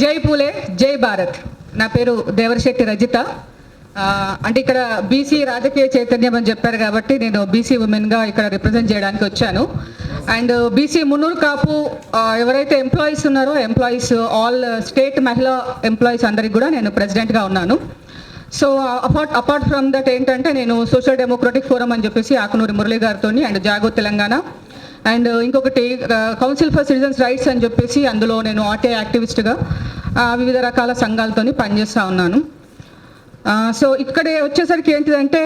జై పూలే జై భారత్. నా పేరు దేవరశెట్టి రజిత. అంటే ఇక్కడ బీసీ రాజకీయ చైతన్యం అని చెప్పారు కాబట్టి నేను బీసీ ఉమెన్గా ఇక్కడ రిప్రజెంట్ చేయడానికి వచ్చాను. అండ్ బీసీ మున్నూరు కాపు ఎవరైతే ఎంప్లాయీస్ ఉన్నారో ఎంప్లాయీస్ ఆల్ స్టేట్ మహిళా ఎంప్లాయీస్ అందరికి కూడా నేను ప్రెసిడెంట్గా ఉన్నాను. సో అపార్ట్ ఫ్రమ్ దట్ ఏంటంటే నేను సోషల్ డెమోక్రటిక్ ఫోరం అని చెప్పేసి ఆకునూరి మురళి గారితో అండ్ జాగో తెలంగాణ అండ్ ఇంకొకటి కౌన్సిల్ ఫర్ సిటిజన్స్ రైట్స్ అని చెప్పేసి అందులో నేను ఆర్టీఐ యాక్టివిస్ట్గా వివిధ రకాల సంఘాలతో పనిచేస్తూ ఉన్నాను. సో ఇక్కడే వచ్చేసరికి ఏంటిదంటే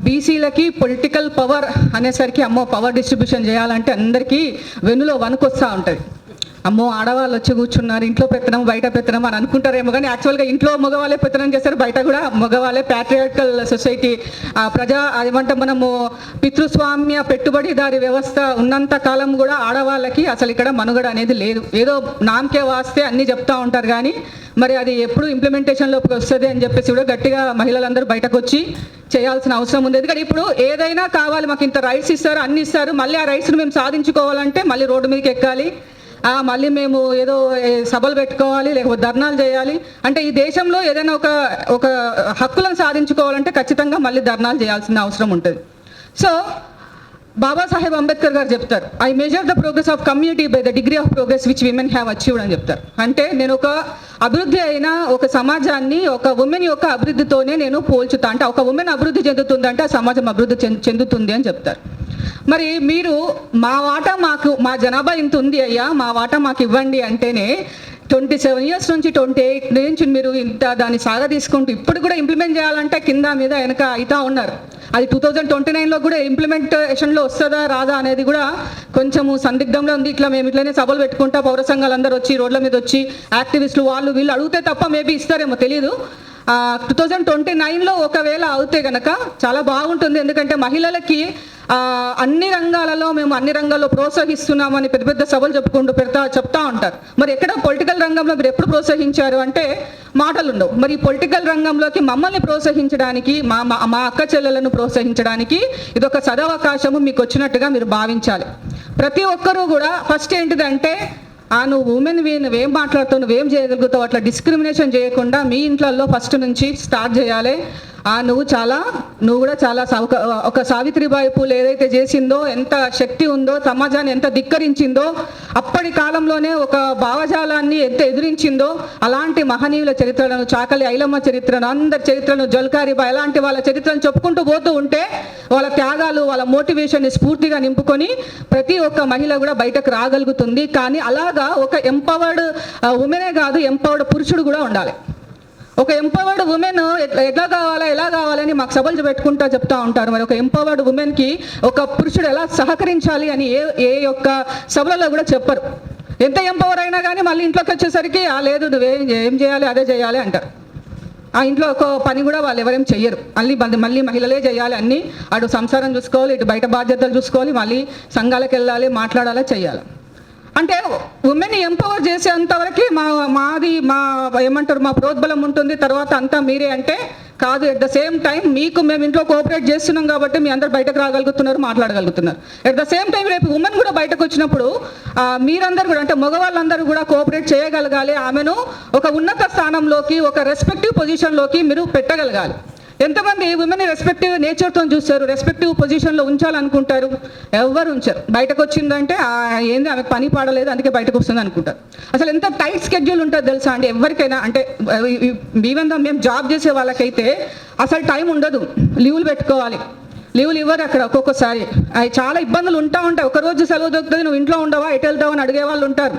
బీసీలకి పొలిటికల్ పవర్ అనేసరికి అమ్మో పవర్ డిస్ట్రిబ్యూషన్ చేయాలంటే అందరికీ వెన్నులో వణుకొస్తూ ఉంటుంది. అమ్మో ఆడవాళ్ళు వచ్చి కూర్చున్నారు, ఇంట్లో పెత్తనం బయట పెత్తనం అని అనుకుంటారేమో, కానీ యాక్చువల్గా ఇంట్లో మగవాళ్ళే పెత్తనం చేస్తారు, బయట కూడా మగవాళ్ళే. ప్యాట్రియార్కల్ సొసైటీ ఏమంటాం మనము పితృస్వామ్య పెట్టుబడిదారి వ్యవస్థ ఉన్నంత కాలం కూడా ఆడవాళ్ళకి అసలు ఇక్కడ మనుగడ అనేది లేదు. ఏదో నామకే వాస్తే అన్నీ చెప్తూ ఉంటారు, కానీ మరి అది ఎప్పుడు ఇంప్లిమెంటేషన్లోకి వస్తుంది అని చెప్పేసి కూడా గట్టిగా మహిళలందరూ బయటకు వచ్చి చేయాల్సిన అవసరం ఉంది. ఎందుకంటే ఇప్పుడు ఏదైనా కావాలి, మాకు ఇంత రైట్స్ ఇస్తారు, అన్ని ఇస్తారు, మళ్ళీ ఆ రైట్స్ని మేము సాధించుకోవాలంటే మళ్ళీ రోడ్డు మీదకి ఎక్కాలి, మళ్ళీ మేము ఏదో సభలు పెట్టుకోవాలి, లేకపోతే ధర్నాలు చేయాలి. అంటే ఈ దేశంలో ఏదైనా ఒక హక్కులను సాధించుకోవాలంటే ఖచ్చితంగా మళ్ళీ ధర్నాలు చేయాల్సిన అవసరం ఉంటుంది. సో బాబాసాహెబ్ అంబేద్కర్ గారు చెప్తారు, I measure the progress of community by the degree of progress which women have achieved అని చెప్తారు. అంటే నేను ఒక అభివృద్ధి అయిన ఒక సమాజాన్ని ఒక ఉమెన్ యొక్క అభివృద్ధితోనే నేను పోల్చుతా. అంటే ఒక ఉమెన్ అభివృద్ధి చెందుతుందంటే ఆ సమాజం అభివృద్ధి చెందుతుంది అని చెప్తారు. మరి మీరు మా జనాభా ఇంత ఉంది అయ్యా, మా వాటా మాకు ఇవ్వండి అంటేనే 27 years నుంచి 28 నుంచి మీరు ఇంత దాన్ని సాగా తీసుకుంటూ ఇప్పుడు కూడా ఇంప్లిమెంట్ చేయాలంటే కింద మీద వెనక అవుతా ఉన్నారు. అది 2029లో కూడా ఇంప్లిమెంటేషన్లో వస్తుందా రాదా అనేది కూడా కొంచెము సందిగ్ధంలో ఉంది. మేము ఇట్లనే సభలు పెట్టుకుంటా పౌర సంఘాలందరూ వచ్చి రోడ్ల మీద వచ్చి యాక్టివిస్టులు వాళ్ళు వీళ్ళు అడిగితే తప్ప మేబీ ఇస్తారేమో తెలియదు. 2029లో ఒకవేళ అవుతే కనుక చాలా బాగుంటుంది. ఎందుకంటే మహిళలకి అన్ని రంగాలలో మేము అన్ని రంగాల్లో ప్రోత్సహిస్తున్నామని పెద్ద పెద్ద సభలు చెప్తా ఉంటారు. మరి ఎక్కడ పొలిటికల్ రంగంలో మీరు ఎప్పుడు ప్రోత్సహించారు అంటే మాటలు ఉండవు. మరి ఈ పొలిటికల్ రంగంలోకి మమ్మల్ని ప్రోత్సహించడానికి మా అక్క చెల్లెలను ప్రోత్సహించడానికి ఇదొక సదవకాశము మీకు వచ్చినట్టుగా మీరు భావించాలి. ప్రతి ఒక్కరూ కూడా ఫస్ట్ ఏంటిదంటే నువ్వు ఉమెన్ నువ్వేం మాట్లాడుతావు, నువ్వేం చేయగలుగుతావు, అట్లా డిస్క్రిమినేషన్ చేయకుండా మీ ఇంట్లో ఫస్ట్ నుంచి స్టార్ట్ చేయాలి. నువ్వు కూడా చాలా ఒక సావిత్రిబాయి పూలు ఏదైతే చేసిందో, ఎంత శక్తి ఉందో, సమాజాన్ని ఎంత ధిక్కరించిందో, అప్పటి కాలంలోనే ఒక భావజాలాన్ని ఎంత ఎదిరించిందో, అలాంటి మహనీయుల చరిత్రలను, చాకలి ఐలమ్మ చరిత్రను, అందరి చరిత్రను, జల్కారిబాయి అలాంటి వాళ్ళ చరిత్రను చెప్పుకుంటూ పోతూ ఉంటే వాళ్ళ త్యాగాలు వాళ్ళ మోటివేషన్ని స్ఫూర్తిగా నింపుకొని ప్రతి ఒక్క మహిళ కూడా బయటకు రాగలుగుతుంది. కానీ అలాగా ఒక ఎంపవర్డ్ ఉమెనే కాదు, ఎంపవర్డ్ పురుషుడు కూడా ఉండాలి. ఒక ఎంపవర్డ్ ఉమెన్ ఎలా కావాలని మాకు సభలు పెట్టుకుంటా చెప్తా ఉంటారు. మరి ఒక ఎంపవర్డ్ ఉమెన్కి ఒక పురుషుడు ఎలా సహకరించాలి అని ఏ యొక్క సభలలో కూడా చెప్పరు. ఎంత ఎంపవర్ అయినా కానీ మళ్ళీ ఇంట్లోకి వచ్చేసరికి లేదు నువ్వేం చేయాలి అదే చేయాలి అంటారు. ఆ ఇంట్లో ఒక పని కూడా వాళ్ళు ఎవరేం చెయ్యరు. మళ్ళీ మహిళలే చేయాలి అన్నీ. అటు సంసారం చూసుకోవాలి, ఇటు బయట బాధ్యతలు చూసుకోవాలి, మళ్ళీ సంఘాలకు వెళ్ళాలి, మాట్లాడాలి, చెయ్యాలి. అంటే ఉమెన్ ఎంపవర్ చేసేంతవరకు మా ప్రోద్బలం ఉంటుంది, తర్వాత అంతా మీరే అంటే కాదు. ఎట్ ద సేమ్ టైం మేము ఇంట్లో కోఆపరేట్ చేస్తున్నాం కాబట్టి మీ అందరు బయటకు రాగలుగుతున్నారు, మాట్లాడగలుగుతున్నారు. ఎట్ ద సేమ్ టైం రేపు ఉమెన్ కూడా బయటకు వచ్చినప్పుడు మీరందరూ కూడా అంటే మగవాళ్ళందరూ కూడా కోఆపరేట్ చేయగలగాలి. ఆమెను ఒక ఉన్నత స్థానంలోకి, ఒక రెస్పెక్టివ్ పొజిషన్లోకి మీరు పెట్టగలగాలి. ఎంతమంది ఉమెన్ రెస్పెక్టివ్ నేచర్తో చూస్తారు, రెస్పెక్టివ్ పొజిషన్లో ఉంచాలనుకుంటారు, ఎవరు ఉంచారు. బయటకు వచ్చిందంటే ఏంది ఆమెకు పని పాడలేదు అందుకే బయటకు వస్తుంది అనుకుంటారు. అసలు ఎంత టైట్ స్కెడ్యూల్ ఉంటుంది తెలుసా అండి ఎవరికైనా. అంటే మేము జాబ్ చేసే వాళ్ళకైతే అసలు టైం ఉండదు, లీవులు పెట్టుకోవాలి, లీవులు ఇవ్వరు అక్కడ. ఒక్కొక్కసారి చాలా ఇబ్బందులు ఉంటాయి. ఒకరోజు సెలవు దొరుకుతుంది, నువ్వు ఇంట్లో ఉండవా, ఎటు వెళ్తావు అని అడిగే వాళ్ళు ఉంటారు.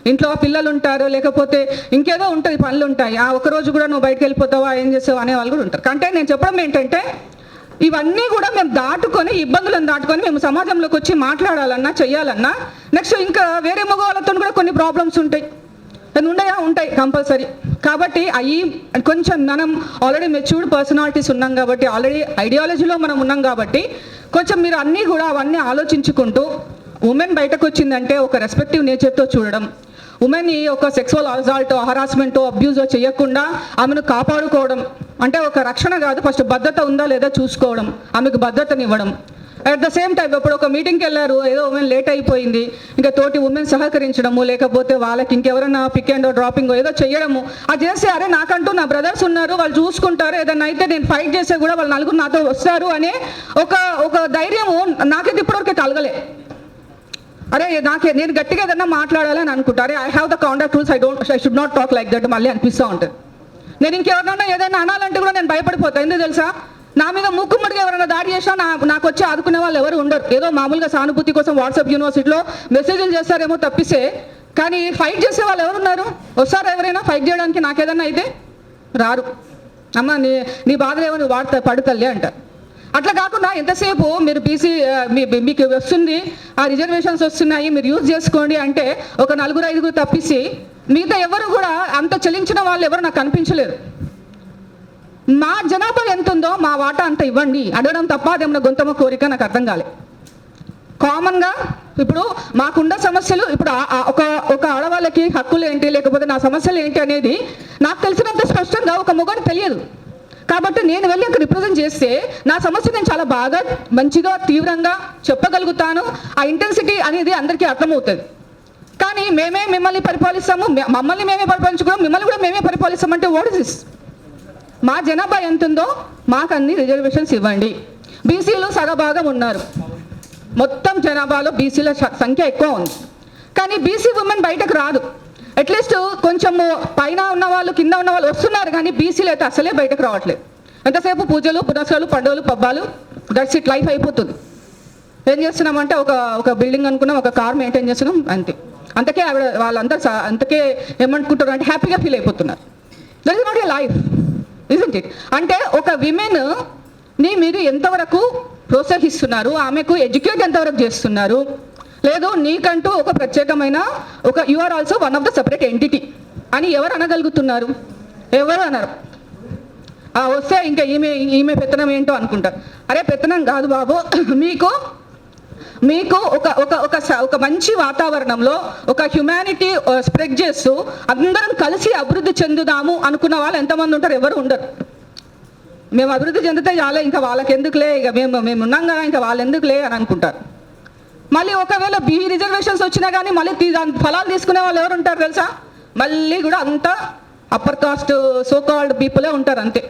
ఇంట్లో పిల్లలు ఉంటారు, లేకపోతే ఇంకేదో ఉంటుంది, పనులు ఉంటాయి. ఒకరోజు కూడా నువ్వు బయటకు వెళ్ళిపోతావా, ఏం చేస్తావు అనే వాళ్ళు కూడా ఉంటారు. అంటే నేను చెప్పడం ఏంటంటే ఇవన్నీ కూడా మేము దాటుకొని, ఇబ్బందులను దాటుకొని మేము సమాజంలోకి వచ్చి మాట్లాడాలన్నా చెయ్యాలన్నా నెక్స్ట్ ఇంకా వేరే మగవాళ్ళతో కూడా కొన్ని ప్రాబ్లమ్స్ ఉంటాయి కంపల్సరీ. కాబట్టి అవి కొంచెం మనం ఆల్రెడీ మెచ్యూర్డ్ పర్సనాలిటీస్ ఉన్నాం కాబట్టి, ఆల్రెడీ ఐడియాలజీలో మనం ఉన్నాం కాబట్టి కొంచెం మీరు అన్నీ కూడా అవన్నీ ఆలోచించుకుంటూ ఉమెన్ బయటకు వచ్చిందంటే ఒక రెస్పెక్టివ్ నేచర్తో చూడడం, ఉమెన్ ఒక సెక్సువల్ అసాల్ట్, హరాస్మెంట్, అబ్యూజ్ చేయకుండా ఆమెను కాపాడుకోవడం. అంటే ఒక రక్షణ కాదు, ఫస్ట్ భద్రత ఉందా లేదా చూసుకోవడం, ఆమెకు భద్రతనివ్వడం. అట్ ద సేమ్ టైం ఇప్పుడు ఒక మీటింగ్కి వెళ్ళారు, ఏదో ఉమెన్ లేట్ అయిపోయింది, ఇంకా తోటి ఉమెన్ సహకరించడము, లేకపోతే వాళ్ళకి ఇంకెవరైనా పిక్ అండ్ డ్రాపింగ్ ఏదో చేయడము, అది చేస్తే అరే నాకంటూ నా బ్రదర్స్ ఉన్నారు, వాళ్ళు చూసుకుంటారు, ఏదన్నా అయితే నేను ఫైట్ చేస్తే కూడా వాళ్ళు నలుగురు నాతో వస్తారు అనే ఒక ధైర్యము నాకైతే ఇప్పటివరకు కలగలే. అరే నేను గట్టిగా ఏదన్నా మాట్లాడాలని అనుకుంటా, అరే I have the conduct rules, I should not talk like that మళ్ళీ అనిపిస్తూ ఉంటుంది. నేను ఇంకెవరినన్నా ఏదైనా అనాలంటే కూడా నేను భయపడిపోతాను. ఎందుకు తెలుసా, నా మీద మూకుమ్మడిగా ఎవరైనా దాడి చేసినా నాకు వచ్చి ఆదుకునే వాళ్ళు ఎవరు ఉండరు. ఏదో మామూలుగా సానుభూతి కోసం వాట్సాప్ యూనివర్సిటీలో మెసేజ్లు చేస్తారేమో తప్పిస్తే, కానీ ఫైట్ చేసే వాళ్ళు ఎవరున్నారు? వస్తారా ఎవరైనా ఫైట్ చేయడానికి? నాకేదన్నా అయితే రారు. అమ్మ నీ బాధలు ఏమో నువ్వు పడుతల్లి అంటారు. అట్లా కాకుండా ఎంతసేపు మీరు బీసీ మీకు వస్తుంది, ఆ రిజర్వేషన్స్ వస్తున్నాయి, మీరు యూజ్ చేసుకోండి అంటే ఒక 4-5 తప్పిసి మిగతా ఎవరు కూడా అంత చెల్లించిన వాళ్ళు ఎవరు నాకు కనిపించలేరు. మా జనాభా ఎంత ఉందో మా వాటా అంత ఇవ్వండి అడగడం తప్ప అదేమన్నా గొంతమ కోరిక నాకు అర్థం కాలే. కామన్గా ఇప్పుడు మాకున్న సమస్యలు, ఇప్పుడు ఒక ఆడవాళ్ళకి హక్కులు ఏంటి, లేకపోతే నా సమస్యలు ఏంటి అనేది నాకు తెలిసినంత స్పష్టంగా ఒక మొగని తెలియదు. కాబట్టి నేను వెళ్ళి అక్కడ రిప్రజెంట్ చేస్తే నా సమస్య నేను చాలా బాగా మంచిగా తీవ్రంగా చెప్పగలుగుతాను. ఆ ఇంటెన్సిటీ అనేది అందరికీ అర్థమవుతుంది. కానీ మేమే మిమ్మల్ని పరిపాలిస్తాము, మమ్మల్ని మేమే పరిపాలించుకోవడం, మిమ్మల్ని కూడా మేమే పరిపాలిస్తామంటే వాట్ ఇస్ దిస్? మా జనాభా ఎంత ఉందో మాకు అన్ని రిజర్వేషన్స్ ఇవ్వండి. బీసీలు సగభాగం ఉన్నారు, మొత్తం జనాభాలో బీసీల సంఖ్య ఎక్కువ ఉంది. కానీ బీసీ ఉమెన్ బయటకు రాదు. అట్లీస్ట్ కొంచెము పైన ఉన్న వాళ్ళు కింద ఉన్న వాళ్ళు వస్తున్నారు, కానీ బీసీలు అయితే అసలే బయటకు రావట్లేదు. ఎంతసేపు పూజలు పునస్కారాలు పండుగలు పబ్బాలు, దట్స్ ఇట్, లైఫ్ అయిపోతుంది. ఏం చేస్తున్నామంటే ఒక బిల్డింగ్ అనుకున్నాం, ఒక కార్ మెయింటైన్ చేస్తున్నాం, అంతే. అంతకే వాళ్ళంతా అంతకే ఏమనుకుంటారు అంటే హ్యాపీగా ఫీల్ అయిపోతున్నారు. That is not a life, isn't it? అంటే ఒక విమెన్ని మీరు ఎంతవరకు ప్రోత్సహిస్తున్నారు, ఆమెకు ఎడ్యుకేట్ ఎంతవరకు చేస్తున్నారు, లేదు నీకంటూ ఒక ప్రత్యేకమైన you are also one of the separate entity అని ఎవరు అనగలుగుతున్నారు? ఎవరు అన్నారు. వస్తే ఇంకా ఈమె పెత్తనం ఏంటో అనుకుంటారు. అరే పెత్తనం కాదు బాబు, మీకు ఒక మంచి వాతావరణంలో ఒక హ్యుమానిటీ స్ప్రెడ్ చేస్తూ అందరం కలిసి అభివృద్ధి చెందుదాము అనుకున్న వాళ్ళు ఎంతమంది ఉంటారు? ఎవరు ఉండరు. మేము అభివృద్ధి చెందితే చాలా, ఇంకా వాళ్ళకి ఎందుకులే, ఇక మేము ఉన్నాం కదా, ఇంకా వాళ్ళు ఎందుకులే అని అనుకుంటారు. మళ్ళీ ఒకవేళ రిజర్వేషన్స్ వచ్చినా కానీ మళ్ళీ ఫలాలు తీసుకునే వాళ్ళు ఎవరు ఉంటారు తెలుసా? మళ్ళీ కూడా అంతా అప్పర్ కాస్ట్ సో కాల్డ్ పీపులే ఉంటారు, అంతే.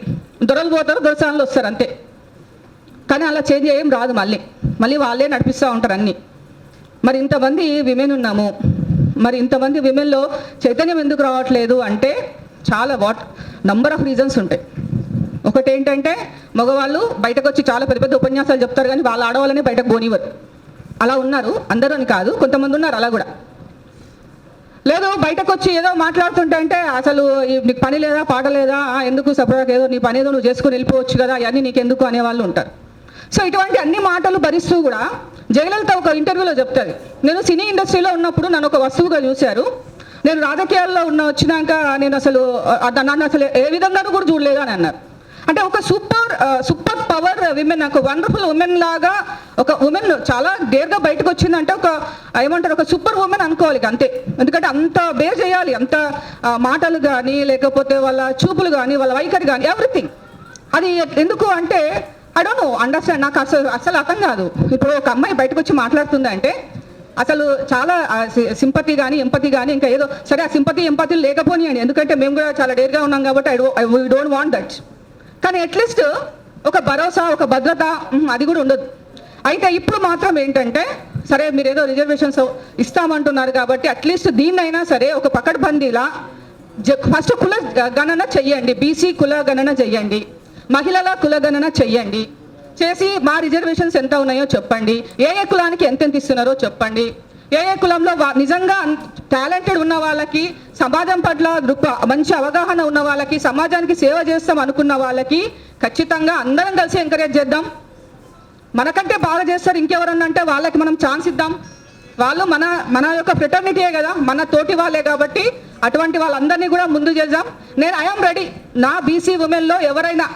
దొరలు పోతారు, దొరసాన్లు వస్తారు, అంతే. కానీ అలా చేంజ్ ఏం రాదు, మళ్ళీ వాళ్ళే నడిపిస్తూ ఉంటారు అన్నీ. మరి ఇంతమంది విమెన్ ఉన్నాము, మరి ఇంతమంది విమెన్లో చైతన్యం ఎందుకు రావట్లేదు అంటే చాలా నంబర్ ఆఫ్ రీజన్స్ ఉంటాయి. ఒకటి ఏంటంటే మగవాళ్ళు బయటకు వచ్చి చాలా పెద్ద ఉపన్యాసాలు చెప్తారు, కానీ వాళ్ళ ఆడవాళ్ళని బయటకు పోనివ్వరు. అలా ఉన్నారు, అందరూ అని కాదు, కొంతమంది ఉన్నారు అలా కూడా. లేదు బయటకు వచ్చి ఏదో మాట్లాడుతుంటే అంటే అసలు నీకు పని లేదా పాట లేదా, ఎందుకు సపరేట్గా ఏదో నీ పని ఏదో నువ్వు చేసుకుని వెళ్ళిపోవచ్చు కదా, అవన్నీ నీకు ఎందుకు అనేవాళ్ళు ఉంటారు. సో ఇటువంటి అన్ని మాటలు భరిస్తూ కూడా జయలలిత ఒక ఇంటర్వ్యూలో చెప్తుంది, నేను సినీ ఇండస్ట్రీలో ఉన్నప్పుడు నన్ను ఒక వస్తువుగా చూశారు, నేను రాజకీయాల్లో వచ్చినాక నన్ను అసలు ఏ విధంగానూ కూడా చూడలేదు అని అన్నారు. అంటే ఒక సూపర్ పవర్ విమెన్, ఒక వండర్ఫుల్ ఉమెన్ లాగా ఒక ఉమెన్ చాలా డేర్గా బయటకు వచ్చిందంటే ఒక సూపర్ ఉమెన్ అనుకోవాలి అంతే. ఎందుకంటే అంత బేర్ చేయాలి, అంత మాటలు కానీ, లేకపోతే వాళ్ళ చూపులు కానీ, వాళ్ళ వైఖరి కానీ, ఎవ్రీథింగ్. అది ఎందుకు అంటే ఐ డోంట్ నో, అండర్స్టాండ్, నాకు అసలు అర్థం కాదు. ఇప్పుడు ఒక అమ్మాయి బయటకు వచ్చి మాట్లాడుతుందంటే అసలు చాలా సింపతి కానీ ఎంపతి కానీ, ఇంకా ఏదో సరే ఆ సింపతి ఎంపతి లేకపోనియండి, ఎందుకంటే మేము కూడా చాలా డేర్గా ఉన్నాం కాబట్టి ఐ డోంట్ వాంట్ దట్. కానీ అట్లీస్ట్ ఒక భరోసా, ఒక భద్రత అది కూడా ఉండదు. అయితే ఇప్పుడు మాత్రం ఏంటంటే సరే మీరు ఏదో రిజర్వేషన్స్ ఇస్తామంటున్నారు కాబట్టి అట్లీస్ట్ దీన్నైనా సరే ఒక పకడ్బందీలా ఫస్ట్ కుల గణన చెయ్యండి, బీసీ కుల గణన చెయ్యండి, మహిళల కుల గణన చెయ్యండి, చేసి మా రిజర్వేషన్స్ ఎంత ఉన్నాయో చెప్పండి, ఏ కులానికి ఎంతెంత ఇస్తున్నారో చెప్పండి, ఏ కులంలో నిజంగా టాలెంటెడ్ ఉన్న వాళ్ళకి, సమాజం పట్ల మంచి అవగాహన ఉన్న వాళ్ళకి, సమాజానికి సేవ చేస్తాం అనుకున్న వాళ్ళకి ఖచ్చితంగా అందరం కలిసి ఎంకరేజ్ చేద్దాం. మనకంటే బాగా చేస్తారు ఇంకెవరన్నా అంటే వాళ్ళకి మనం ఛాన్స్ ఇద్దాం. వాళ్ళు మన యొక్క ఫ్రెటర్నిటీయే కదా, మన తోటి వాళ్ళే కాబట్టి అటువంటి వాళ్ళందరినీ కూడా ముందు చేద్దాం. నేను ఐఎమ్ రెడీ. నా బీసీ ఉమెన్లో ఎవరైనా,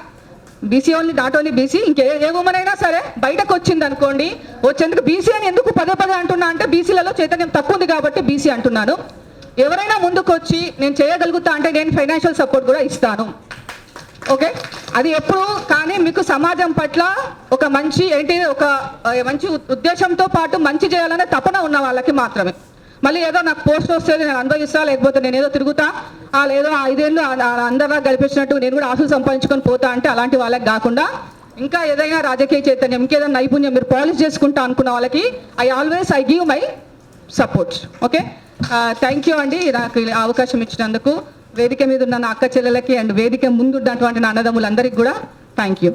BC only not only BC, ఇంకే ఉమెన్ అయినా సరే బయటకు వచ్చింది అనుకోండి, వచ్చేందుకు బీసీ అని ఎందుకు పదే అంటున్నా అంటే బీసీలలో చైతన్యం తక్కువ ఉంది కాబట్టి బీసీ అంటున్నాను. ఎవరైనా ముందుకు వచ్చి నేను చేయగలుగుతా అంటే నేను ఫైనాన్షియల్ సపోర్ట్ కూడా ఇస్తాను. ఓకే, అది ఎప్పుడు కానీ మీకు సమాజం పట్ల ఒక మంచి మంచి ఉద్దేశంతో పాటు మంచి చేయాలనే తపన ఉన్న వాళ్ళకి మాత్రమే. మళ్ళీ ఏదో నాకు పోస్ట్ వస్తే నేను అనుభవిస్తా, లేకపోతే నేను ఏదో తిరుగుతా, లేదో 5 ఏళ్ళు అందరిలా గడిపించినట్టు నేను కూడా ఆశలు సంపాదించుకొని పోతా అంటే అలాంటి వాళ్ళకి కాకుండా, ఇంకా ఏదైనా రాజకీయ చైతన్యం, ఇంకేదైనా నైపుణ్యం మీరు పాలిష్ చేసుకుంటా అనుకున్న వాళ్ళకి I give my support. Okay, thank you అండి నాకు ఈ అవకాశం ఇచ్చినందుకు. వేదిక మీద ఉన్న నా అక్క చెల్లెలకి అండ్ వేదిక ముందు ఉన్నటువంటి నా అన్నదమ్ములందరికీ కూడా థ్యాంక్ యూ.